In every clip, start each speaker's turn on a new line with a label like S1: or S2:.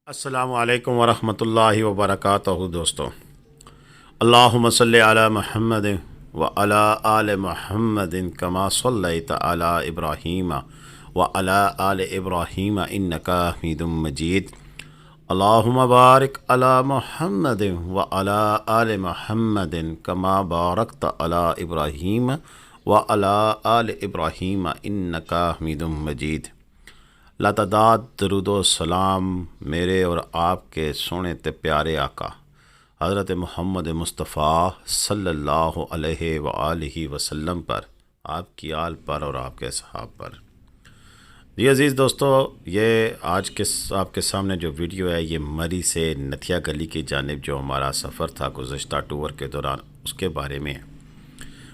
S1: السلام علیکم ورحمۃ اللہ وبرکاتہ دوستو، اللہم صلی علی محمد وعلی آل محمد کما صلیت علی ابراہیم وعلی آل ابراہیم انکا حمید مجید۔ اللہم بارک علی محمد وعلی آل محمد کما بارکت علی ابراہیم وعلی آل ابراہیم انکا حمید مجید۔ لاتعداد درود و سلام میرے اور آپ کے سونے تے پیارے آقا حضرت محمد مصطفیٰ صلی اللہ علیہ وآلہ وسلم پر، آپ کی آل پر اور آپ کے اصحاب پر۔ جی عزیز دوستو، یہ آج کے آپ کے سامنے جو ویڈیو ہے یہ مری سے نتھیا گلی کی جانب جو ہمارا سفر تھا گزشتہ ٹور کے دوران، اس کے بارے میں ہے۔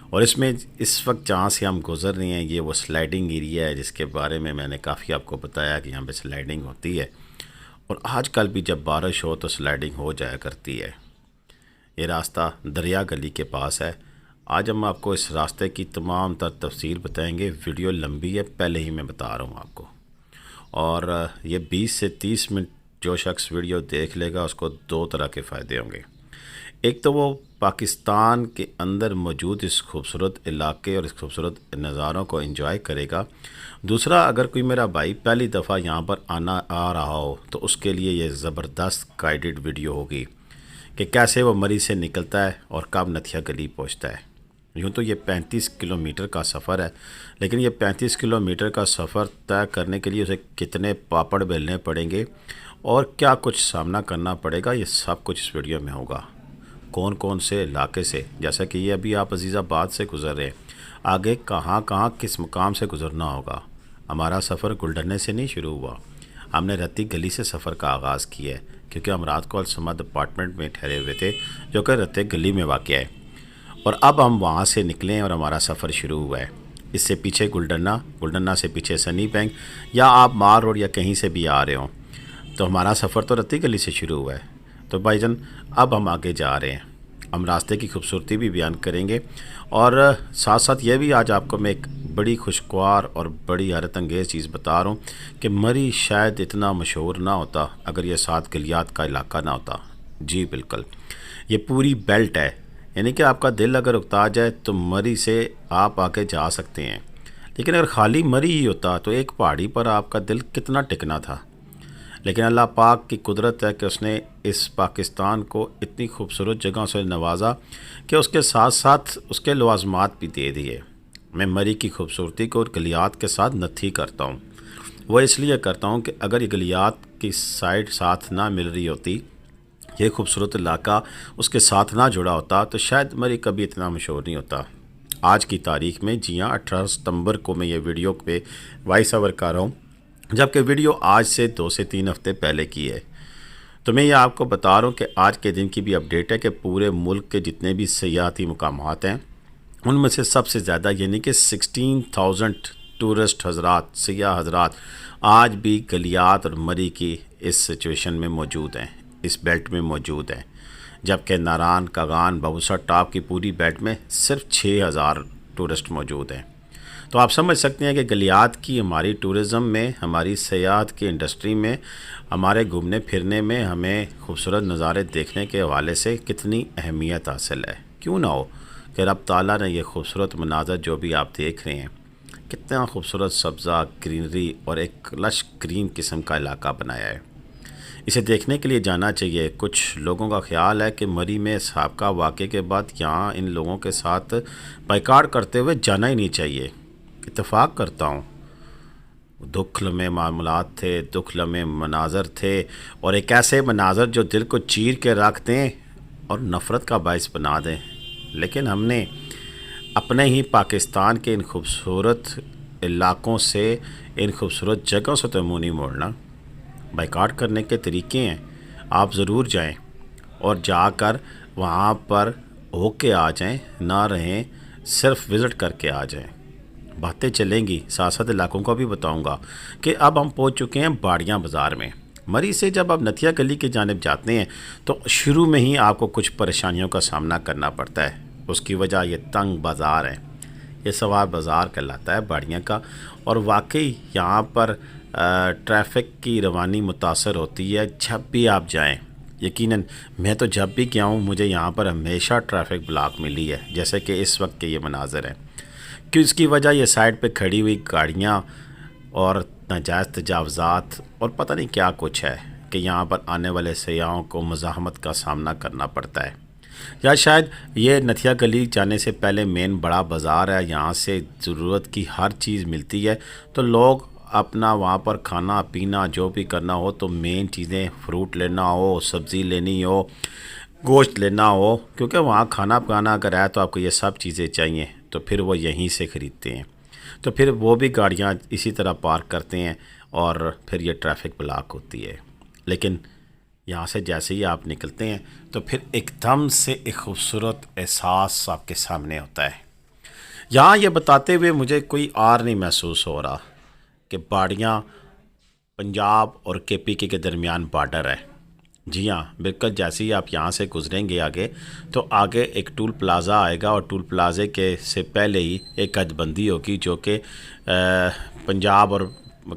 S1: اور اس میں اس وقت جہاں سے ہم گزر رہے ہیں یہ وہ سلائیڈنگ ایریا ہے، جس کے بارے میں نے کافی آپ کو بتایا کہ یہاں پہ سلائیڈنگ ہوتی ہے، اور آج کل بھی جب بارش ہو تو سلائیڈنگ ہو جایا کرتی ہے۔ یہ راستہ دریا گلی کے پاس ہے۔ آج ہم آپ کو اس راستے کی تمام تر تفصیل بتائیں گے۔ ویڈیو لمبی ہے، پہلے ہی میں بتا رہا ہوں آپ کو، اور یہ 20 سے 30 منٹ جو شخص ویڈیو دیکھ لے گا اس کو دو طرح کے فائدے ہوں گے۔ ایک تو وہ پاکستان کے اندر موجود اس خوبصورت علاقے اور اس خوبصورت نظاروں کو انجوائے کرے گا۔ دوسرا، اگر کوئی میرا بھائی پہلی دفعہ یہاں پر آ رہا ہو تو اس کے لیے یہ زبردست گائیڈڈ ویڈیو ہوگی کہ کیسے وہ مری سے نکلتا ہے اور کب نتھیا گلی پہنچتا ہے۔ یوں تو یہ 35 کلومیٹر کا سفر ہے، لیکن یہ 35 کلومیٹر کا سفر طے کرنے کے لیے اسے کتنے پاپڑ بیلنے پڑیں گے اور کیا کچھ سامنا کرنا پڑے گا، یہ سب کچھ اس ویڈیو میں ہوگا۔ کون کون سے علاقے سے، جیسا کہ یہ ابھی آپ عزیز آباد سے گزر رہے ہیں، آگے کہاں کہاں کس مقام سے گزرنا ہوگا۔ ہمارا سفر گلڈرنے سے نہیں شروع ہوا، ہم نے رتی گلی سے سفر کا آغاز کیا ہے، کیونکہ ہم رات کو السمد اپارٹمنٹ میں ٹھہرے ہوئے تھے جو کہ رتی گلی میں واقع ہے، اور اب ہم وہاں سے نکلیں اور ہمارا سفر شروع ہوا ہے۔ اس سے پیچھے گلڈرنا سے پیچھے سنی بینک، یا آپ مار روڈ یا کہیں سے بھی آ رہے ہوں، تو ہمارا سفر تو رتی گلی سے شروع ہوا ہے۔ تو بھائی جان اب ہم آگے جا رہے ہیں، ہم راستے کی خوبصورتی بھی بیان کریں گے، اور ساتھ ساتھ یہ بھی آج آپ کو میں ایک بڑی خوشگوار اور بڑی حیرت انگیز چیز بتا رہا ہوں کہ مری شاید اتنا مشہور نہ ہوتا اگر یہ 7 گلیات کا علاقہ نہ ہوتا۔ جی بالکل، یہ پوری بیلٹ ہے، یعنی کہ آپ کا دل اگر اکتا جائے تو مری سے آپ آگے جا سکتے ہیں، لیکن اگر خالی مری ہی ہوتا تو ایک پہاڑی پر آپ کا دل کتنا ٹکنا تھا۔ لیکن اللہ پاک کی قدرت ہے کہ اس نے اس پاکستان کو اتنی خوبصورت جگہوں سے نوازا کہ اس کے ساتھ ساتھ اس کے لوازمات بھی دے دیے۔ میں مری کی خوبصورتی کو گلیات کے ساتھ نتھی کرتا ہوں، وہ اس لیے کرتا ہوں کہ اگر یہ گلیات کی سائڈ ساتھ نہ مل رہی ہوتی، یہ خوبصورت علاقہ اس کے ساتھ نہ جڑا ہوتا، تو شاید مری کبھی اتنا مشہور نہیں ہوتا۔ آج کی تاریخ میں، جی ہاں 18 ستمبر کو میں یہ ویڈیو پہ وائس اوور کر رہا ہوں، جبکہ ویڈیو آج سے 2 سے 3 ہفتے پہلے کی ہے۔ تو میں یہ آپ کو بتا رہا ہوں کہ آج کے دن کی بھی اپڈیٹ ہے کہ پورے ملک کے جتنے بھی سیاحتی مقامات ہیں ان میں سے سب سے زیادہ، یعنی کہ 16,000 ٹورسٹ حضرات، سیاح حضرات آج بھی گلیات اور مری کی اس سچویشن میں موجود ہیں، اس بیلٹ میں موجود ہیں، جبکہ ناران، کاغان، ببوسر ٹاپ کی پوری بیلٹ میں صرف 6,000 ٹورسٹ موجود ہیں۔ تو آپ سمجھ سکتے ہیں کہ گلیات کی ہماری ٹورزم میں، ہماری سیاحت کی انڈسٹری میں، ہمارے گھومنے پھرنے میں ہمیں خوبصورت نظارے دیکھنے کے حوالے سے کتنی اہمیت حاصل ہے۔ کیوں نہ ہو کہ رب تعالیٰ نے یہ خوبصورت مناظر جو بھی آپ دیکھ رہے ہیں، کتنا خوبصورت سبزہ، گرینری اور ایک لش گرین قسم کا علاقہ بنایا ہے۔ اسے دیکھنے کے لیے جانا چاہیے۔ کچھ لوگوں کا خیال ہے کہ مری میں سابقہ واقعے کے بعد یہاں ان لوگوں کے ساتھ بائیکاٹ کرتے ہوئے جانا ہی نہیں چاہیے۔ اتفاق کرتا ہوں، دکھ لمحے معاملات تھے، دکھ لمحے مناظر تھے، اور ایک ایسے مناظر جو دل کو چیر کے رکھ دیں اور نفرت کا باعث بنا دیں، لیکن ہم نے اپنے ہی پاکستان کے ان خوبصورت علاقوں سے، ان خوبصورت جگہوں سے تو منہ نہیں موڑنا۔ بائیکاٹ کرنے کے طریقے ہیں، آپ ضرور جائیں اور جا کر وہاں پر ہو کے آ جائیں، نہ رہیں صرف وزٹ کر کے آ جائیں۔ باتیں چلیں گی، ساتھ ساتھ علاقوں کو بھی بتاؤں گا کہ اب ہم پہنچ چکے ہیں باڑیاں بازار میں۔ مری سے جب آپ نتھیا گلی کی جانب جاتے ہیں تو شروع میں ہی آپ کو کچھ پریشانیوں کا سامنا کرنا پڑتا ہے۔ اس کی وجہ یہ تنگ بازار ہے، یہ سوار بازار کہلاتا ہے باڑیاں کا، اور واقعی یہاں پر ٹریفک کی روانی متاثر ہوتی ہے جب بھی آپ جائیں. یقیناً میں تو جب بھی گیا ہوں مجھے یہاں پر ہمیشہ ٹریفک بلاک ملی ہے، جیسے کہ اس وقت کے یہ مناظر ہیں. کہ اس کی وجہ یہ سائڈ پہ کھڑی ہوئی گاڑیاں اور ناجائز تجاوزات اور پتہ نہیں کیا کچھ ہے کہ یہاں پر آنے والے سیاحوں کو مزاحمت کا سامنا کرنا پڑتا ہے. یا شاید یہ نتھیا گلی جانے سے پہلے مین بڑا بازار ہے، یہاں سے ضرورت کی ہر چیز ملتی ہے، تو لوگ اپنا وہاں پر کھانا پینا جو بھی کرنا ہو تو مین چیزیں فروٹ لینا ہو، سبزی لینی ہو، گوشت لینا ہو، کیونکہ وہاں کھانا پکانا اگر ہے تو آپ کو یہ سب چیزیں چاہیے، تو پھر وہ یہیں سے خریدتے ہیں. تو پھر وہ بھی گاڑیاں اسی طرح پارک کرتے ہیں اور پھر یہ ٹریفک بلاک ہوتی ہے. لیکن یہاں سے جیسے ہی آپ نکلتے ہیں تو پھر ایک دم سے ایک خوبصورت احساس آپ کے سامنے ہوتا ہے. یہاں یہ بتاتے ہوئے مجھے کوئی آر نہیں محسوس ہو رہا کہ باڑیاں پنجاب اور کے پی کے درمیان بارڈر ہے. جی ہاں، بالکل جیسے ہی آپ یہاں سے گزریں گے آگے تو آگے ایک ٹول پلازا آئے گا، اور ٹول پلازے کے سے پہلے ہی ایک حد بندی ہوگی جو کہ پنجاب اور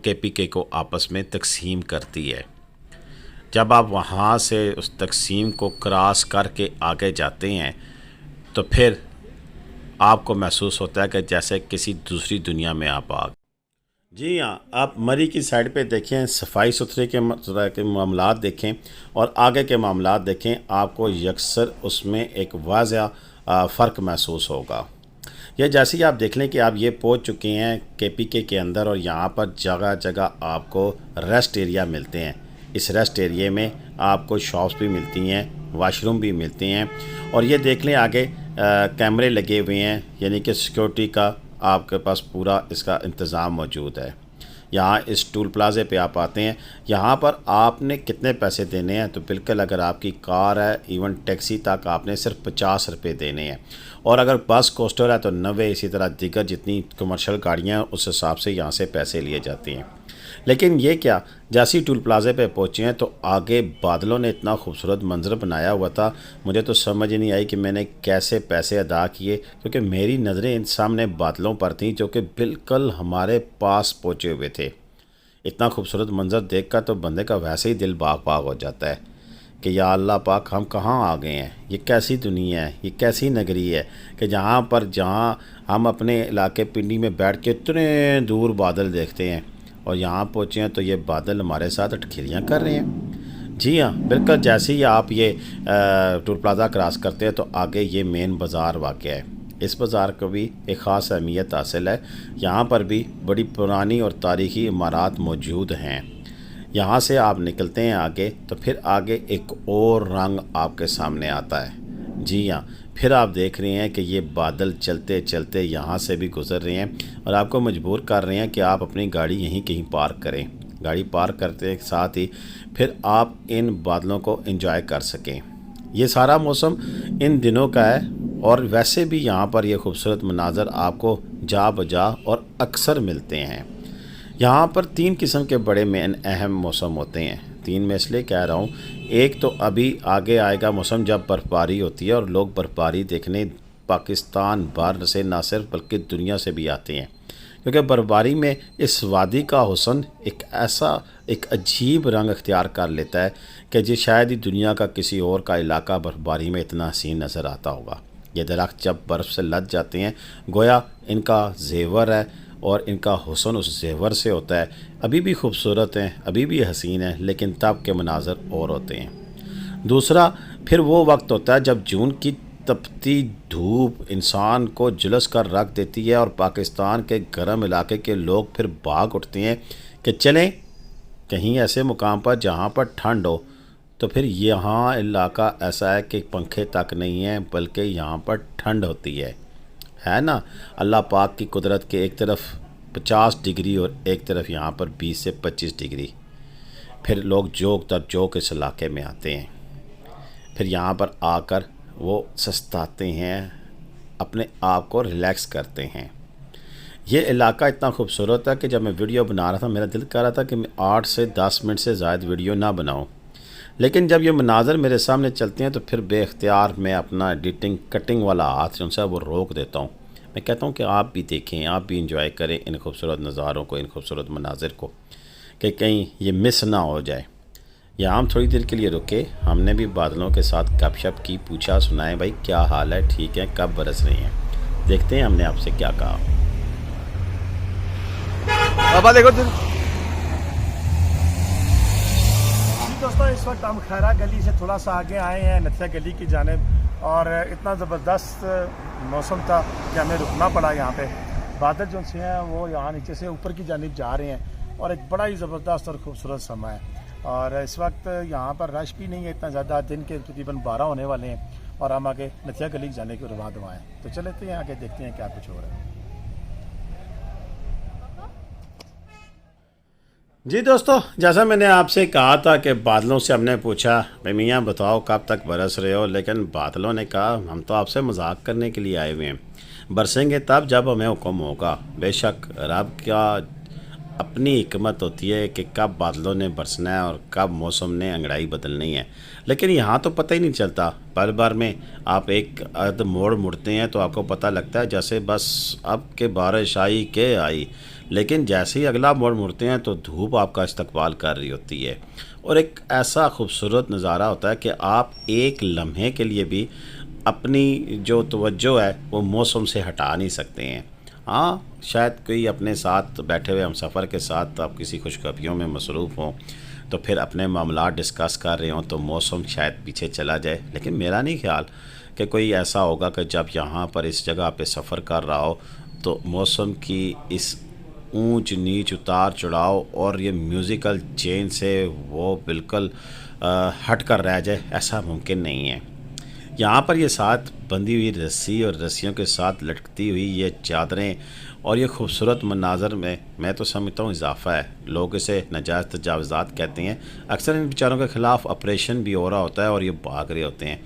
S1: کے پی کے کو آپس میں تقسیم کرتی ہے. جب آپ وہاں سے اس تقسیم کو کراس کر کے آگے جاتے ہیں تو پھر آپ کو محسوس ہوتا ہے کہ جیسے کسی دوسری دنیا میں آپ آ گئے. جی ہاں، آپ مری کی سائڈ پہ دیکھیں، صفائی ستھرے کے معاملات دیکھیں اور آگے کے معاملات دیکھیں، آپ کو یکسر اس میں ایک واضح فرق محسوس ہوگا. یہ جیسے ہی آپ دیکھ لیں کہ آپ یہ پہنچ چکے ہیں کے پی کے اندر، اور یہاں پر جگہ جگہ آپ کو ریسٹ ایریا ملتے ہیں. اس ریسٹ ایریے میں آپ کو شاپس بھی ملتی ہیں، واش روم بھی ملتے ہیں، اور یہ دیکھ لیں آگے کیمرے لگے ہوئے ہیں، یعنی کہ سیکورٹی کا آپ کے پاس پورا اس کا انتظام موجود ہے. یہاں اس ٹول پلازے پہ آپ آتے ہیں، یہاں پر آپ نے کتنے پیسے دینے ہیں؟ تو بالکل اگر آپ کی کار ہے ایون ٹیکسی تک آپ نے صرف 50 روپے دینے ہیں، اور اگر بس کوسٹر ہے تو 90. اسی طرح دیگر جتنی کمرشل گاڑیاں ہیں اس حساب سے یہاں سے پیسے لیے جاتے ہیں. لیکن یہ کیا، جیسی ٹول پلازے پہ پہنچے ہیں تو آگے بادلوں نے اتنا خوبصورت منظر بنایا ہوا تھا، مجھے تو سمجھ نہیں آئی کہ میں نے کیسے پیسے ادا کیے، کیونکہ میری نظریں ان سامنے بادلوں پر تھیں جو کہ بالکل ہمارے پاس پہنچے ہوئے تھے. اتنا خوبصورت منظر دیکھ کر تو بندے کا ویسے ہی دل باغ باغ ہو جاتا ہے کہ یا اللہ پاک، ہم کہاں آ گئے ہیں؟ یہ کیسی دنیا ہے، یہ کیسی نگری ہے کہ جہاں ہم اپنے علاقے پنڈی میں بیٹھ کے اتنے دور بادل دیکھتے ہیں، اور یہاں پہنچے ہیں تو یہ بادل ہمارے ساتھ اٹکھیلیاں کر رہے ہیں. جی ہاں، بالکل جیسے ہی آپ یہ ٹول پلازا کراس کرتے ہیں تو آگے یہ مین بازار واقع ہے. اس بازار کو بھی ایک خاص اہمیت حاصل ہے، یہاں پر بھی بڑی پرانی اور تاریخی عمارات موجود ہیں. یہاں سے آپ نکلتے ہیں آگے تو پھر آگے ایک اور رنگ آپ کے سامنے آتا ہے. جی ہاں، پھر آپ دیکھ رہے ہیں کہ یہ بادل چلتے چلتے یہاں سے بھی گزر رہے ہیں اور آپ کو مجبور کر رہے ہیں کہ آپ اپنی گاڑی یہیں کہیں پارک کریں. گاڑی پارک کرتے ساتھ ہی پھر آپ ان بادلوں کو انجوائے کر سکیں. یہ سارا موسم ان دنوں کا ہے، اور ویسے بھی یہاں پر یہ خوبصورت مناظر آپ کو جا بجا اور اکثر ملتے ہیں. یہاں پر 3 قسم کے بڑے مین اہم موسم ہوتے ہیں. 3 میں اس لیے کہہ رہا ہوں، ایک تو ابھی آگے آئے گا موسم جب برف باری ہوتی ہے اور لوگ برف باری دیکھنے پاکستان بھر سے نہ صرف بلکہ دنیا سے بھی آتے ہیں، کیونکہ برف باری میں اس وادی کا حسن ایک عجیب رنگ اختیار کر لیتا ہے کہ جی شاید ہی دنیا کا کسی اور کا علاقہ برف باری میں اتنا حسین نظر آتا ہوگا. یہ درخت جب برف سے لد جاتے ہیں گویا ان کا زیور ہے، اور ان کا حسن اس زیور سے ہوتا ہے. ابھی بھی خوبصورت ہیں، ابھی بھی حسین ہیں، لیکن تب کے مناظر اور ہوتے ہیں. دوسرا پھر وہ وقت ہوتا ہے جب جون کی تپتی دھوپ انسان کو جلس کر رکھ دیتی ہے، اور پاکستان کے گرم علاقے کے لوگ پھر بھاگ اٹھتے ہیں کہ چلیں کہیں ایسے مقام پر جہاں پر ٹھنڈ ہو. تو پھر یہاں علاقہ ایسا ہے کہ پنکھے تک نہیں ہیں، بلکہ یہاں پر ٹھنڈ ہوتی ہے نا. اللہ پاک کی قدرت کے ایک طرف 50 ڈگری اور ایک طرف یہاں پر 20 سے 25 ڈگری. پھر لوگ جوک در جوک اس علاقے میں آتے ہیں، پھر یہاں پر آ کر وہ سستاتے ہیں، اپنے آپ کو ریلیکس کرتے ہیں. یہ علاقہ اتنا خوبصورت ہے کہ جب میں ویڈیو بنا رہا تھا میرا دل کر رہا تھا کہ میں 8 سے 10 منٹ سے زائد ویڈیو نہ بناؤں، لیکن جب یہ مناظر میرے سامنے چلتے ہیں تو پھر بے اختیار میں اپنا ایڈیٹنگ کٹنگ والا ہاتھ جو ہے وہ روک دیتا ہوں. میں کہتا ہوں کہ آپ بھی دیکھیں، آپ بھی انجوائے کریں ان خوبصورت نظاروں کو، ان خوبصورت مناظر کو، کہ کہیں یہ مس نہ ہو جائے۔ یہاں ہم تھوڑی دیر کے لیے رکے، ہم نے بھی بادلوں کے ساتھ گپ شپ کی، پوچھا سنائے بھائی کیا حال ہے، ٹھیک ہے، کب برس رہی ہیں۔ دیکھتے ہیں ہم نے آپ سے کیا کہا۔
S2: بابا دیکھو دوستوں، اس وقت ہم خیرہ گلی سے تھوڑا سا آگے آئے ہیں نتھیا گلی کی جانب، اور اتنا زبردست موسم تھا کہ ہمیں رکنا پڑا یہاں پہ۔ بادل جو سے ہیں وہ یہاں نیچے سے اوپر کی جانب جا رہے ہیں اور ایک بڑا ہی زبردست اور خوبصورت سما ہے، اور اس وقت یہاں پر رش بھی نہیں ہے اتنا زیادہ، دن کے تقریباً 12 ہونے والے ہیں، اور ہم آگے نتھیا گلی جانے کے رواں دوا ہیں، تو چلتے ہیں آگے دیکھتے ہیں کیا کچھ ہو رہا ہے۔
S1: جی دوستو، جیسا میں نے آپ سے کہا تھا کہ بادلوں سے ہم نے پوچھا بھائی میاں بتاؤ کب تک برس رہے ہو، لیکن بادلوں نے کہا ہم تو آپ سے مذاق کرنے کے لیے آئے ہوئے ہیں، برسیں گے تب جب ہمیں حکم ہوگا۔ بے شک رب کا اپنی حکمت ہوتی ہے کہ کب بادلوں نے برسنا ہے اور کب موسم نے انگڑائی بدلنی ہے، لیکن یہاں تو پتہ ہی نہیں چلتا۔ پل بھر میں آپ ایک عد موڑ مڑتے ہیں تو آپ کو پتہ لگتا ہے جیسے بس اب کہ بارش آئی کہ آئی، لیکن جیسے ہی اگلا موڑ مڑتے ہیں تو دھوپ آپ کا استقبال کر رہی ہوتی ہے، اور ایک ایسا خوبصورت نظارہ ہوتا ہے کہ آپ ایک لمحے کے لیے بھی اپنی جو توجہ ہے وہ موسم سے ہٹا نہیں سکتے ہیں۔ ہاں شاید کوئی اپنے ساتھ بیٹھے ہوئے ہم سفر کے ساتھ آپ کسی خوشخبریوں میں مصروف ہوں تو پھر اپنے معاملات ڈسکس کر رہے ہوں تو موسم شاید پیچھے چلا جائے، لیکن میرا نہیں خیال کہ کوئی ایسا ہوگا کہ جب یہاں پر اس جگہ پہ سفر کر رہا ہو تو موسم کی اس اونچ نیچ اتار چڑھاؤ اور یہ میوزیکل چین سے وہ بالکل ہٹ کر رہ جائے، ایسا ممکن نہیں ہے۔ یہاں پر یہ ساتھ بندھی ہوئی رسی اور رسیوں کے ساتھ لٹکتی ہوئی یہ چادریں اور یہ خوبصورت مناظر میں تو سمجھتا ہوں اضافہ ہے۔ لوگ اسے ناجائز تجاوزات کہتے ہیں، اکثر ان بیچاروں کے خلاف آپریشن بھی ہو رہا ہوتا ہے اور یہ بھاگ رہے ہوتے ہیں۔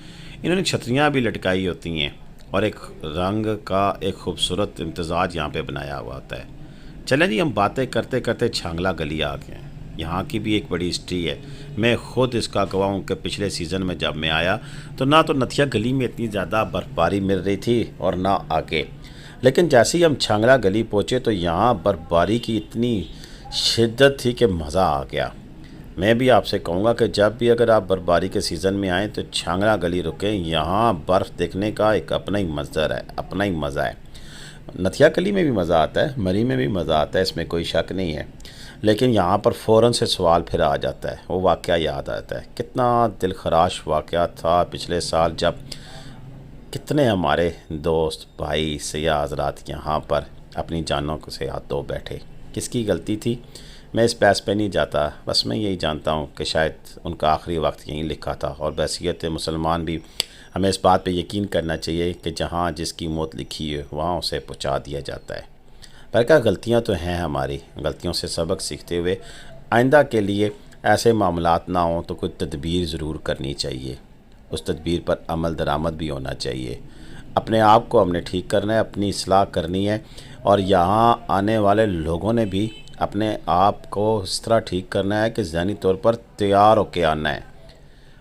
S1: انہوں نے چھتریاں بھی لٹکائی ہوتی ہیں اور ایک رنگ کا ایک خوبصورت امتزاج یہاں پہ بنایا ہوا ہوتا ہے۔ چلیں جی، ہم باتیں کرتے کرتے چھانگلا گلی آ گئے ہیں۔ یہاں کی بھی ایک بڑی ہسٹری ہے، میں خود اس کا گواہ ہوں کہ پچھلے سیزن میں جب میں آیا تو نہ تو نتھیا گلی میں اتنی زیادہ برف باری مل رہی تھی اور نہ آگے، لیکن جیسے ہی ہم چھانگلا گلی پہنچے تو یہاں برف باری کی اتنی شدت تھی کہ مزہ آ گیا۔ میں بھی آپ سے کہوں گا کہ جب بھی اگر آپ برف باری کے سیزن میں آئیں تو چھانگلا گلی رکیں، یہاں برف دیکھنے کا ایک اپنا ہی منظر ہے، اپنا ہی مزہ ہے۔ نتھیا گلی میں بھی مزہ آتا ہے، مری میں بھی مزہ آتا ہے، اس میں کوئی شک نہیں ہے، لیکن یہاں پر فوراً سے سوال پھر آ جاتا ہے، وہ واقعہ یاد آتا ہے۔ کتنا دل خراش واقعہ تھا پچھلے سال جب کتنے ہمارے دوست بھائی سیاح حضرات یہاں پر اپنی جانوں سے ہاتھ دھو بیٹھے۔ کس کی غلطی تھی میں اس بحث پہ نہیں جاتا، بس میں یہی جانتا ہوں کہ شاید ان کا آخری وقت یہیں لکھا تھا، اور بحیثیت مسلمان بھی ہمیں اس بات پہ یقین کرنا چاہیے کہ جہاں جس کی موت لکھی ہے وہاں اسے پہنچا دیا جاتا ہے۔ پر کیا غلطیاں تو ہیں ہماری، غلطیوں سے سبق سیکھتے ہوئے آئندہ کے لیے ایسے معاملات نہ ہوں تو کوئی تدبیر ضرور کرنی چاہیے، اس تدبیر پر عمل درآمد بھی ہونا چاہیے۔ اپنے آپ کو ہم نے ٹھیک کرنا ہے، اپنی اصلاح کرنی ہے، اور یہاں آنے والے لوگوں نے بھی اپنے آپ کو اس طرح ٹھیک کرنا ہے کہ ذہنی طور پر تیار ہو کے آنا ہے۔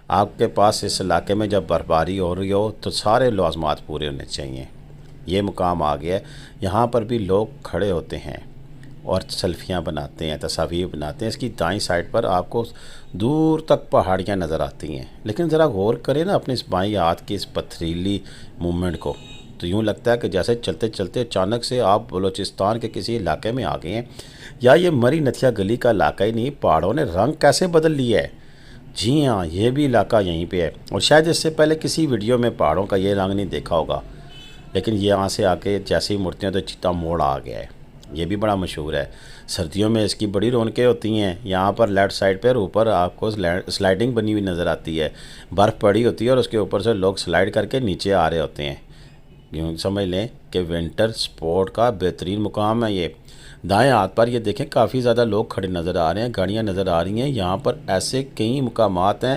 S1: آپ کے پاس اس علاقے میں جب برف باری ہو رہی ہو تو سارے لوازمات پورے ہونے چاہیے۔ یہ مقام آ گیا ہے، یہاں پر بھی لوگ کھڑے ہوتے ہیں اور سیلفیاں بناتے ہیں، تصاویر بناتے ہیں۔ اس کی دائیں سائڈ پر آپ کو دور تک پہاڑیاں نظر آتی ہیں، لیکن ذرا غور کریں نا اپنے اس بائیں ہاتھ کی اس پتھریلی موومنٹ کو، تو یوں لگتا ہے کہ جیسے چلتے چلتے اچانک سے آپ بلوچستان کے کسی علاقے میں آ گئے ہیں، یا یہ مری نتھیا گلی کا علاقہ ہی نہیں، پہاڑوں نے رنگ کیسے بدل لیا ہے۔ جی ہاں، یہ بھی علاقہ یہیں پہ ہے، اور شاید اس سے پہلے کسی ویڈیو میں پہاڑوں کا یہ رنگ نہیں دیکھا ہوگا، لیکن یہ یہاں سے آ کے جیسے ہی مڑتے ہیں تو چیتا موڑ آ گیا ہے۔ یہ بھی بڑا مشہور ہے، سردیوں میں اس کی بڑی رونقیں ہوتی ہیں۔ یہاں پر لیفٹ سائڈ پر اوپر آپ کو سلائڈنگ بنی ہوئی نظر آتی ہے، برف پڑی ہوتی ہے اور اس کے اوپر سے لوگ سلائڈ کر کے نیچے آ رہے ہوتے ہیں۔ یوں سمجھ لیں کہ ونٹر سپورٹ کا بہترین مقام ہے یہ۔ دائیں ہاتھ پر یہ دیکھیں کافی زیادہ لوگ کھڑے نظر آ رہے ہیں، گاڑیاں نظر آ رہی ہیں۔ یہاں پر ایسے کئی مقامات ہیں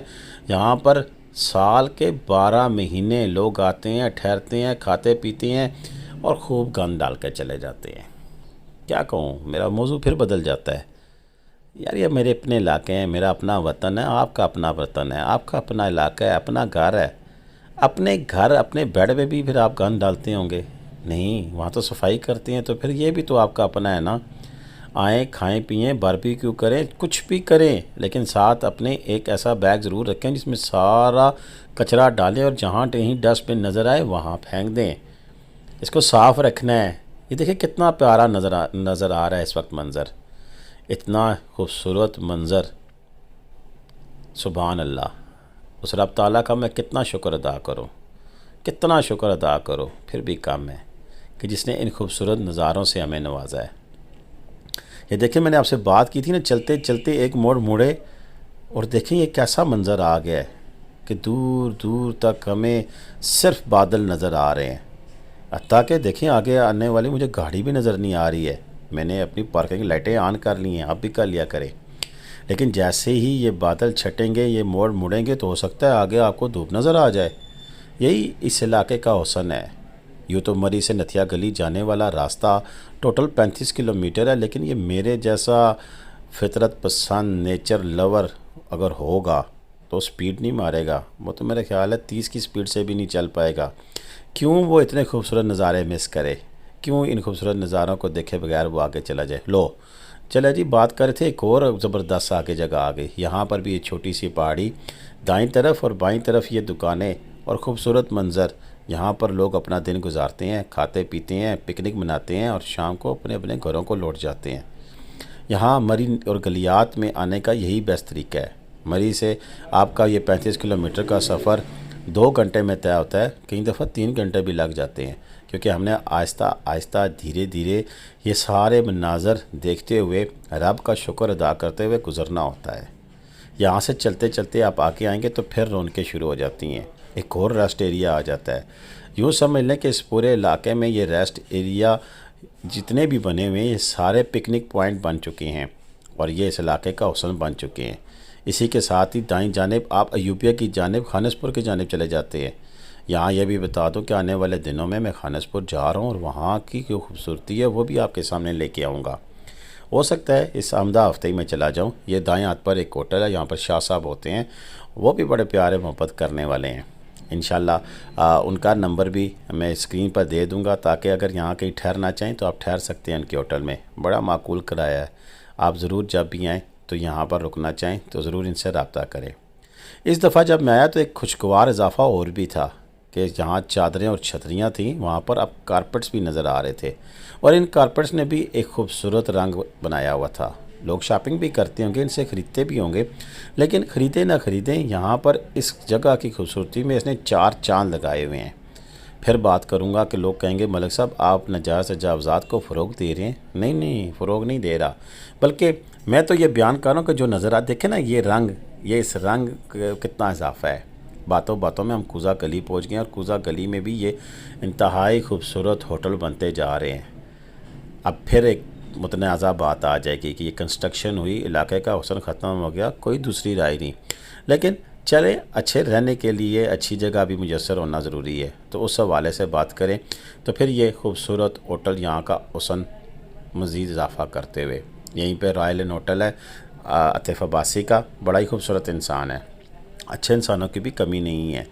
S1: یہاں پر سال کے 12 مہینے لوگ آتے ہیں، ٹھہرتے ہیں، کھاتے پیتے ہیں اور خوب گند ڈال کے چلے جاتے ہیں۔ کیا کہوں، میرا موضوع پھر بدل جاتا ہے۔ یار یہ میرے اپنے علاقے ہیں، میرا اپنا وطن ہے، آپ کا اپنا وطن ہے، آپ کا اپنا علاقہ ہے، اپنا گھر ہے۔ اپنے گھر اپنے بیڈ پہ بھی پھر آپ گند ڈالتے ہوں گے؟ نہیں، وہاں تو صفائی کرتے ہیں، تو پھر یہ بھی تو آپ کا اپنا ہے نا۔ آئیں کھائیں پئیں باربیکیو کریں کچھ بھی کریں، لیکن ساتھ اپنے ایک ایسا بیگ ضرور رکھیں جس میں سارا کچرا ڈالیں اور جہاں کہیں ڈسٹ بن نظر آئے وہاں پھینک دیں۔ اس کو صاف رکھنا ہے۔ یہ دیکھیں کتنا پیارا نظر آ رہا ہے اس وقت منظر، اتنا خوبصورت منظر، سبحان اللہ۔ اس رب تعالیٰ کا میں کتنا شکر ادا کروں، کتنا شکر ادا کرو، پھر بھی کم ہے کہ جس نے ان خوبصورت نظاروں سے ہمیں نوازا ہے۔ یہ دیکھیں میں نے آپ سے بات کی تھی نا، چلتے چلتے ایک موڑ مڑے اور دیکھیں یہ کیسا منظر آ گیا ہے کہ دور دور تک ہمیں صرف بادل نظر آ رہے ہیں، حتیٰ کہ دیکھیں آگے آنے والی مجھے گاڑی بھی نظر نہیں آ رہی ہے۔ میں نے اپنی پارکنگ لائٹیں آن کر لی ہیں، آپ بھی کر لیا کریں، لیکن جیسے ہی یہ بادل چھٹیں گے، یہ موڑ مڑیں گے تو ہو سکتا ہے آگے آپ کو دھوپ نظر آ جائے۔ یہی اس علاقے کا حسن ہے۔ یوں تو مری سے نتھیا گلی جانے والا راستہ ٹوٹل 35 کلومیٹر ہے، لیکن یہ میرے جیسا فطرت پسند نیچر لور اگر ہوگا تو سپیڈ نہیں مارے گا، وہ تو میرا خیال ہے 30 کی سپیڈ سے بھی نہیں چل پائے گا۔ کیوں وہ اتنے خوبصورت نظارے مس کرے، کیوں ان خوبصورت نظاروں کو دیکھے بغیر وہ آگے چلا جائے۔ لو چلے جی، بات کر رہے تھے ایک اور زبردست آگے جگہ آ گئی۔ یہاں پر بھی ایک چھوٹی سی پہاڑی، دائیں طرف اور بائیں طرف یہ دکانیں اور خوبصورت منظر۔ یہاں پر لوگ اپنا دن گزارتے ہیں، کھاتے پیتے ہیں، پکنک مناتے ہیں اور شام کو اپنے اپنے گھروں کو لوٹ جاتے ہیں۔ یہاں مری اور گلیات میں آنے کا یہی بیسٹ طریقہ ہے۔ مری سے آپ کا یہ 35 کلومیٹر کا سفر 2 گھنٹے میں طے ہوتا ہے، کئی دفعہ 3 گھنٹے بھی لگ جاتے ہیں، کیونکہ ہم نے آہستہ آہستہ دھیرے دھیرے یہ سارے مناظر دیکھتے ہوئے رب کا شکر ادا کرتے ہوئے گزرنا ہوتا ہے۔ یہاں سے چلتے چلتے آپ آگے آئیں گے تو پھر رونقیں شروع ہو جاتی ہیں، ایک اور ریسٹ ایریا آ جاتا ہے۔ یوں سمجھ لیں کہ اس پورے علاقے میں یہ ریسٹ ایریا جتنے بھی بنے ہوئے ہیں یہ سارے پکنک پوائنٹ بن چکے ہیں اور یہ اس علاقے کا حسن بن چکے ہیں۔ اسی کے ساتھ ہی دائیں جانب آپ ایوبیہ کی جانب خانس پور کی جانب چلے جاتے ہیں۔ یہاں یہ بھی بتا دوں کہ آنے والے دنوں میں خانس پور جا رہا ہوں اور وہاں کی جو خوبصورتی ہے وہ بھی آپ کے سامنے لے کے آؤں گا۔ ہو سکتا ہے اس آمدہ ہفتے ہی میں چلا جاؤں۔ یہ دائیں ہاتھ پر ایک ہوٹل ہے، یہاں پر شاہ صاحب ہوتے ہیں، وہ بھی بڑے پیارے محبت کرنے والے ہیں۔ انشاءاللہ ان کا نمبر بھی میں اسکرین پر دے دوں گا تاکہ اگر یہاں کہیں ٹھہرنا چاہیں تو آپ ٹھہر سکتے ہیں ان کے ہوٹل میں، بڑا معقول کرایہ ہے۔ آپ ضرور جب بھی آئیں تو یہاں پر رکنا چاہیں تو ضرور ان سے رابطہ کریں۔ اس دفعہ جب میں آیا تو ایک خوشگوار اضافہ اور بھی تھا کہ جہاں چادریں اور چھتریاں تھیں وہاں پر اب کارپٹس بھی نظر آ رہے تھے، اور ان کارپٹس نے بھی ایک خوبصورت رنگ بنایا ہوا تھا۔ لوگ شاپنگ بھی کرتے ہوں گے، ان سے خریدتے بھی ہوں گے، لیکن خریدیں نہ خریدیں یہاں پر اس جگہ کی خوبصورتی میں اس نے 4 چاند لگائے ہوئے ہیں۔ پھر بات کروں گا کہ لوگ کہیں گے ملک صاحب آپ ناجائز تجاوزات کو فروغ دے رہے ہیں۔ نہیں، فروغ نہیں دے رہا، بلکہ میں تو یہ بیان کر رہا ہوں کہ جو نظرات دیکھیں نا، یہ رنگ، یہ اس رنگ کتنا اضافہ ہے۔ باتوں باتوں میں ہم کوزہ گلی پہنچ گئے ہیں، اور کوزہ گلی میں بھی یہ انتہائی خوبصورت ہوٹل بنتے جا رہے ہیں۔ اب پھر ایک متنازع بات آ جائے گی کہ یہ کنسٹرکشن ہوئی، علاقے کا حسن ختم ہو گیا، کوئی دوسری رائے نہیں، لیکن چلیں اچھے رہنے کے لیے اچھی جگہ بھی میسر ہونا ضروری ہے، تو اس حوالے سے بات کریں تو پھر یہ خوبصورت ہوٹل یہاں کا حسن مزید اضافہ کرتے ہوئے۔ یہیں پہ رائل ان ہوٹل ہے عاطف عباسی کا، بڑا ہی خوبصورت انسان ہے، اچھے انسانوں کی بھی کمی نہیں ہے۔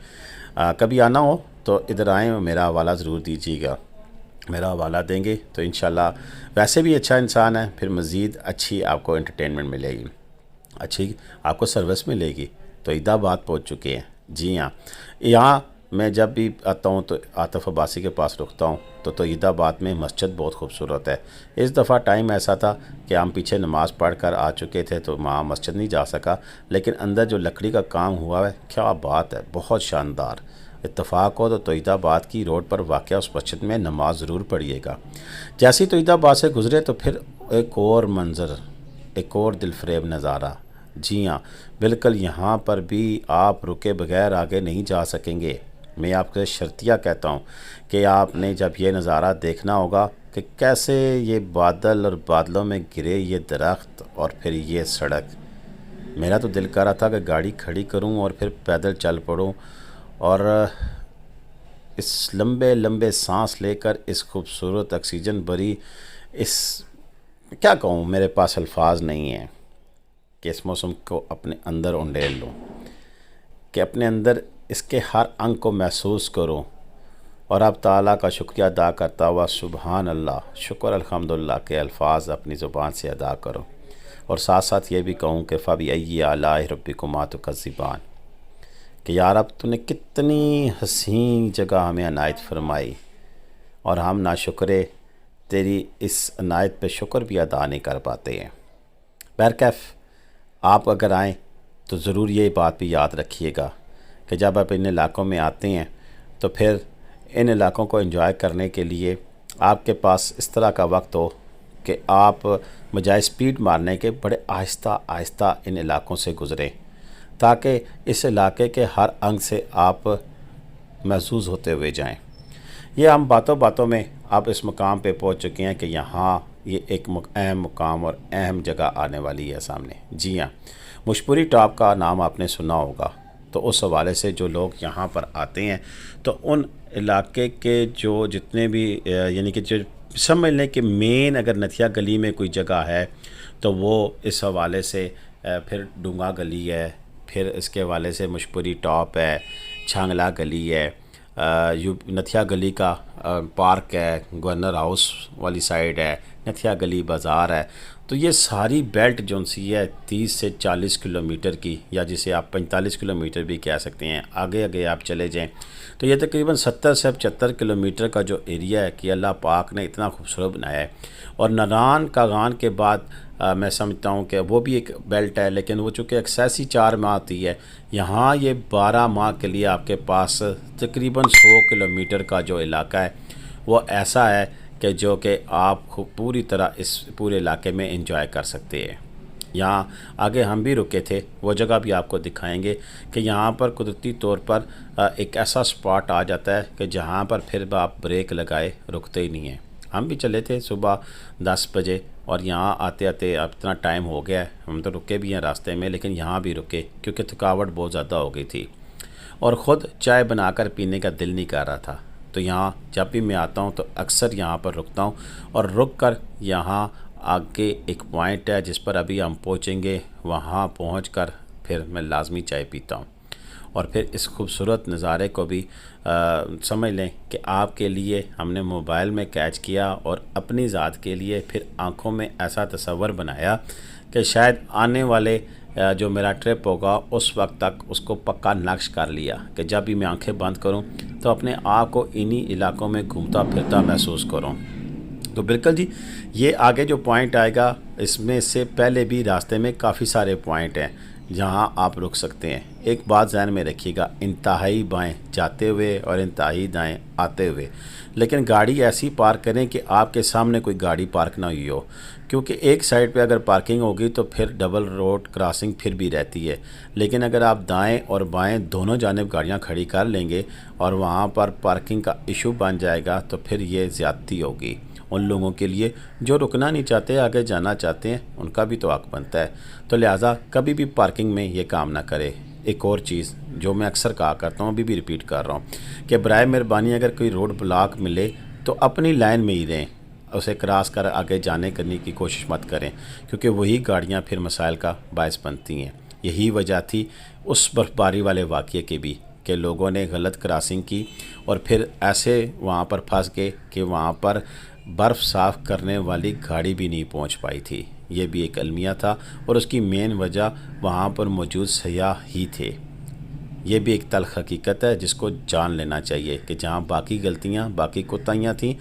S1: کبھی آنا ہو تو ادھر آئیں، میرا حوالہ ضرور دیجیے گا، میرا حوالہ دیں گے تو انشاءاللہ ویسے بھی اچھا انسان ہے، پھر مزید اچھی آپ کو انٹرٹینمنٹ ملے گی، اچھی آپ کو سروس ملے گی۔ تو عید آباد پہنچ چکے ہیں، جی ہاں۔ یہاں میں جب بھی آتا ہوں تو عاطف عباسی کے پاس رکتا ہوں تو عید آباد میں مسجد بہت خوبصورت ہے۔ اس دفعہ ٹائم ایسا تھا کہ ہم پیچھے نماز پڑھ کر آ چکے تھے تو وہاں مسجد نہیں جا سکا، لیکن اندر جو لکڑی کا کام ہوا ہے کیا بات ہے، بہت شاندار۔ اتفاق ہو تو عید آباد کی روڈ پر واقع اس مسجد میں نماز ضرور پڑھیے گا۔ جیسے تو عید آباد سے گزرے تو پھر ایک اور منظر، ایک اور دل فریب نظارہ، جی ہاں بالکل یہاں پر بھی آپ رکے بغیر آگے نہیں جا سکیں گے۔ میں آپ سے شرطیہ کہتا ہوں کہ آپ نے جب یہ نظارہ دیکھنا ہوگا کہ کیسے یہ بادل اور بادلوں میں گرے یہ درخت اور پھر یہ سڑک، میرا تو دل کر رہا تھا کہ گاڑی کھڑی کروں اور پھر پیدل چل پڑوں اور اس لمبے لمبے سانس لے کر اس خوبصورت آکسیجن بھری اس، کیا کہوں، میرے پاس الفاظ نہیں ہیں کہ اس موسم کو اپنے اندر انڈیل لوں، کہ اپنے اندر اس کے ہر انگ کو محسوس کروں اور اب تعالیٰ کا شکریہ ادا کرتا ہوا سبحان اللہ، شکر الحمدللہ کے الفاظ اپنی زبان سے ادا کرو، اور ساتھ ساتھ یہ بھی کہوں کہ فَبِأَيِّ آلَاءِ رَبِّكُمَا تُكَذِّبَانِ، کہ یا رب تو نے کتنی حسین جگہ ہمیں عنایت فرمائی، اور ہم ناشکرے تیری اس عنایت پہ شکر بھی ادا نہیں کر پاتے ہیں۔ بہرکیف آپ اگر آئیں تو ضرور یہ بات بھی یاد رکھیے گا کہ جب آپ ان علاقوں میں آتے ہیں تو پھر ان علاقوں کو انجوائے کرنے کے لیے آپ کے پاس اس طرح کا وقت ہو کہ آپ بجائے سپیڈ مارنے کے بڑے آہستہ آہستہ ان علاقوں سے گزریں، تاکہ اس علاقے کے ہر انگ سے آپ محظوظ ہوتے ہوئے جائیں۔ یہ ہم باتوں باتوں میں آپ اس مقام پہ پہنچ چکے ہیں کہ یہاں یہ ایک اہم مقام اور اہم جگہ آنے والی ہے سامنے۔ جی ہاں، مشپوری ٹاپ کا نام آپ نے سنا ہوگا، تو اس حوالے سے جو لوگ یہاں پر آتے ہیں تو ان علاقے کے جو جتنے بھی یعنی کہ جو سمجھ لیں کہ مین اگر نتھیا گلی میں کوئی جگہ ہے تو وہ اس حوالے سے پھر ڈونگا گلی ہے، پھر اس کے حوالے سے مشپوری ٹاپ ہے، چھانگلا گلی ہے، نتھیا گلی کا پارک ہے، گورنر ہاؤس والی سائیڈ ہے، نتھیا گلی بازار ہے۔ تو یہ ساری بیلٹ جو سی ہے 30 سے 40 کلومیٹر کی، یا جسے آپ 45 کلومیٹر بھی کہہ سکتے ہیں، آگے آگے آپ چلے جائیں تو یہ تقریباً 70 سے 75 کلومیٹر کا جو ایریا ہے کہ اللہ پاک نے اتنا خوبصورت بنایا ہے۔ اور نران کاغان کے بعد میں سمجھتا ہوں کہ وہ بھی ایک بیلٹ ہے، لیکن وہ چونکہ ایکسیسی 4 ماہ آتی ہے، یہاں یہ 12 ماہ کے لیے آپ کے پاس تقریباً 100 کلومیٹر کا جو علاقہ ہے وہ ایسا ہے کہ جو کہ آپ پوری طرح اس پورے علاقے میں انجوائے کر سکتے ہیں۔ یہاں آگے ہم بھی رکے تھے، وہ جگہ بھی آپ کو دکھائیں گے کہ یہاں پر قدرتی طور پر ایک ایسا سپاٹ آ جاتا ہے کہ جہاں پر پھر آپ بریک لگائے رکتے ہی نہیں ہیں۔ ہم بھی چلے تھے صبح 10 بجے، اور یہاں آتے آتے اب اتنا ٹائم ہو گیا ہے، ہم تو رکے بھی ہیں راستے میں، لیکن یہاں بھی رکے کیونکہ تھکاوٹ بہت زیادہ ہو گئی تھی، اور خود چائے بنا کر پینے کا دل نہیں کر رہا تھا۔ تو یہاں جب بھی میں آتا ہوں تو اکثر یہاں پر رکتا ہوں، اور رک کر یہاں آگے ایک پوائنٹ ہے جس پر ابھی ہم پہنچیں گے، وہاں پہنچ کر پھر میں لازمی چائے پیتا ہوں، اور پھر اس خوبصورت نظارے کو بھی سمجھ لیں کہ آپ کے لیے ہم نے موبائل میں کیچ کیا، اور اپنی ذات کے لیے پھر آنکھوں میں ایسا تصور بنایا کہ شاید آنے والے جو میرا ٹرپ ہوگا اس وقت تک اس کو پکا نقش کر لیا کہ جب بھی میں آنکھیں بند کروں تو اپنے آپ کو انہی علاقوں میں گھومتا پھرتا محسوس کروں۔ تو بالکل جی، یہ آگے جو پوائنٹ آئے گا اس میں سے پہلے بھی راستے میں کافی سارے پوائنٹ ہیں جہاں آپ رک سکتے ہیں۔ ایک بات ذہن میں رکھیے گا، انتہائی بائیں جاتے ہوئے اور انتہائی دائیں آتے ہوئے، لیکن گاڑی ایسی پارک کریں کہ آپ کے سامنے کوئی گاڑی پارک نہ ہوئی ہو، کیونکہ ایک سائڈ پہ اگر پارکنگ ہوگی تو پھر ڈبل روڈ کراسنگ پھر بھی رہتی ہے، لیکن اگر آپ دائیں اور بائیں دونوں جانب گاڑیاں کھڑی کر لیں گے اور وہاں پر پارکنگ کا ایشو بن جائے گا تو پھر یہ زیادتی ہوگی ان لوگوں کے لیے جو رکنا نہیں چاہتے، آگے جانا چاہتے ہیں، ان کا بھی تو حق بنتا ہے۔ تو لہٰذا کبھی بھی پارکنگ میں یہ کام نہ کرے۔ ایک اور چیز جو میں اکثر کہا کرتا ہوں، ابھی بھی ریپیٹ کر رہا ہوں کہ برائے مہربانی اگر کوئی روڈ بلاک ملے تو اپنی لائن میں ہی رہیں، اسے کراس کر آگے جانے کرنے کی کوشش مت کریں، کیونکہ وہی گاڑیاں پھر مسائل کا باعث بنتی ہیں۔ یہی وجہ تھی اس برف باری والے واقعے کی بھی کہ لوگوں نے غلط کراسنگ کی اور پھر ایسے وہاں پر پھنس گئے کہ وہاں پر برف صاف کرنے والی گاڑی بھی نہیں پہنچ پائی تھی۔ یہ بھی ایک المیہ تھا، اور اس کی مین وجہ وہاں پر موجود سیاح ہی تھے۔ یہ بھی ایک تلخ حقیقت ہے جس کو جان لینا چاہیے کہ جہاں باقی غلطیاں، باقی کوتاہیاں تھیں،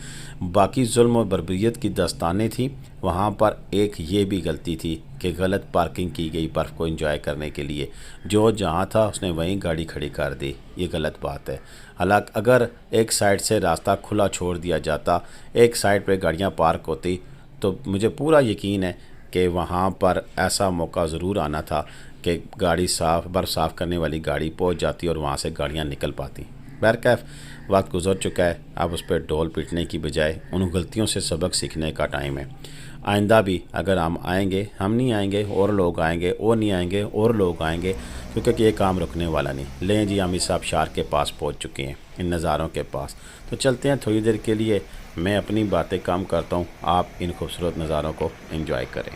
S1: باقی ظلم و بربریت کی داستانیں تھیں، وہاں پر ایک یہ بھی غلطی تھی کہ غلط پارکنگ کی گئی برف کو انجوائے کرنے کے لیے۔ جو جہاں تھا اس نے وہیں گاڑی کھڑی کر دی، یہ غلط بات ہے۔ حالانکہ اگر ایک سائڈ سے راستہ کھلا چھوڑ دیا جاتا، ایک سائڈ پہ گاڑیاں پارک ہوتی، تو مجھے پورا یقین ہے کہ وہاں پر ایسا موقع ضرور آنا تھا کہ گاڑی برف صاف کرنے والی گاڑی پہنچ جاتی اور وہاں سے گاڑیاں نکل پاتی۔ بہرکیف وقت گزر چکا ہے، اب اس پہ ڈول پیٹنے کی بجائے ان غلطیوں سے سبق سیکھنے کا ٹائم ہے۔ آئندہ بھی اگر ہم آئیں گے، ہم نہیں آئیں گے اور لوگ آئیں گے، وہ نہیں آئیں گے اور لوگ آئیں گے، کیونکہ یہ کام رکنے والا نہیں۔ لیں جی، ہم اس آبشار کے پاس پہنچ چکے ہیں، ان نظاروں کے پاس، تو چلتے ہیں تھوڑی دیر کے لیے۔ میں اپنی باتیں کم کرتا ہوں، آپ ان خوبصورت نظاروں کو انجوائے کریں۔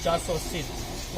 S3: 480,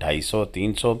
S1: 250, 300,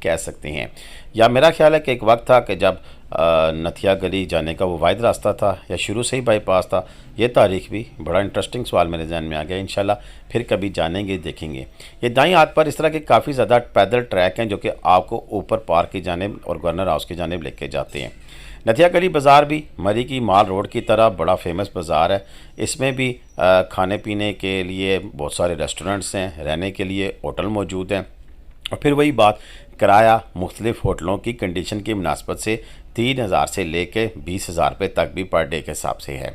S1: کہہ سکتے ہیں۔ یا میرا خیال ہے کہ ایک وقت تھا کہ جب نتھیا گلی جانے کا وہ واحد راستہ تھا یا شروع سے ہی بائی پاس تھا، یہ تاریخ بھی بڑا انٹرسٹنگ سوال میرے ذہن میں آ گیا۔ انشاءاللہ پھر کبھی جانیں گے، دیکھیں گے۔ یہ دائیں ہاتھ پر اس طرح کے کافی زیادہ پیدل ٹریک ہیں جو کہ آپ کو اوپر پارک کی جانب اور گورنر ہاؤس کی جانب لے کے جاتے ہیں۔ نتھیا گلی بازار بھی مری کی مال روڈ کی طرح بڑا فیمس بازار ہے۔ اس میں بھی کھانے پینے کے لیے بہت سارے ریسٹورنٹس ہیں، رہنے کے لیے ہوٹل موجود ہیں، اور پھر وہی بات کرایہ مختلف ہوٹلوں کی کنڈیشن کی مناسبت سے 3,000 سے لے کے 20,000 روپے تک بھی پر ڈے کے حساب سے ہے۔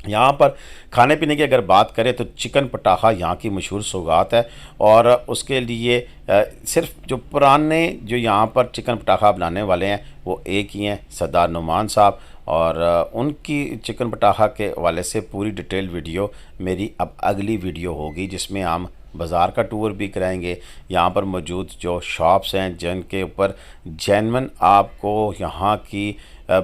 S1: یہاں پر کھانے پینے کی اگر بات کریں تو چکن پٹاخا یہاں کی مشہور سوغات ہے، اور اس کے لیے صرف جو پرانے جو یہاں پر چکن پٹاخا بنانے والے ہیں وہ ایک ہی ہیں، سردار نعمان صاحب، اور ان کی چکن پٹاخا کے حوالے سے پوری ڈیٹیل ویڈیو میری اب اگلی ویڈیو ہوگی، جس میں ہم بازار کا ٹور بھی کرائیں گے، یہاں پر موجود جو شاپس ہیں جن کے اوپر جینون آپ کو یہاں کی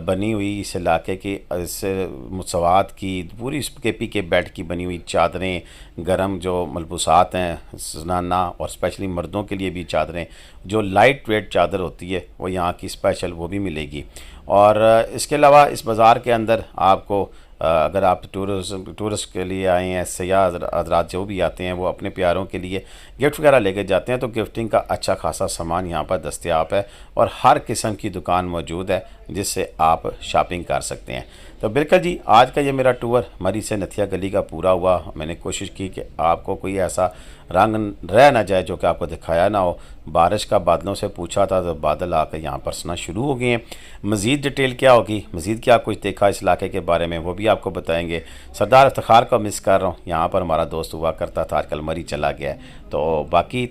S1: بنی ہوئی اس علاقے کی اس مسوات کی پوری کے پی کے بیڈ کی بنی ہوئی چادریں، گرم جو ملبوسات ہیں زنانہ اور اسپیشلی مردوں کے لیے بھی چادریں، جو لائٹ ویٹ چادر ہوتی ہے وہ یہاں کی اسپیشل وہ بھی ملے گی۔ اور اس کے علاوہ اس بازار کے اندر آپ کو اگر آپ ٹورسٹ کے لیے آئے ہیں، سیاح حضرات جو بھی آتے ہیں وہ اپنے پیاروں کے لیے گفٹ وغیرہ لے کے جاتے ہیں، تو گفٹنگ کا اچھا خاصا سامان یہاں پر دستیاب ہے، اور ہر قسم کی دکان موجود ہے جس سے آپ شاپنگ کر سکتے ہیں۔ تو بالکل جی، آج کا یہ میرا ٹور مری سے نتھیا گلی کا پورا ہوا۔ میں نے کوشش کی کہ آپ کو کوئی ایسا رنگ رہ نہ جائے جو کہ آپ کو دکھایا نہ ہو۔ بارش کا بادلوں سے پوچھا تھا تو بادل آ کے یہاں برسنا شروع ہو گئے ہیں۔ مزید ڈیٹیل کیا ہوگی، مزید کیا کچھ دیکھا اس علاقے کے بارے میں، وہ بھی آپ کو بتائیں گے۔ سردار افتخار کو مس کر رہا ہوں، یہاں پر ہمارا دوست ہوا کرتا تھا، آج کل مری چلا گیا ہے۔ تو باقی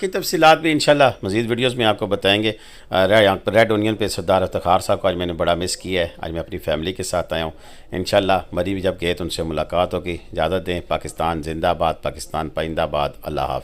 S1: تفصیلات بھی انشاءاللہ مزید ویڈیوز میں آپ کو بتائیں گے۔ یہاں پر ریڈ اونین پہ سردار افتخار صاحب کو آج میں نے بڑا مس کیا ہے، آج میں اپنی فیملی کے ساتھ آیا ہوں۔ انشاءاللہ مری بھی جب گئے تو ان سے ملاقات ہوگی۔ اجازت دیں، پاکستان زندہ باد، پاکستان پائندہ باد، اللہ حافظ۔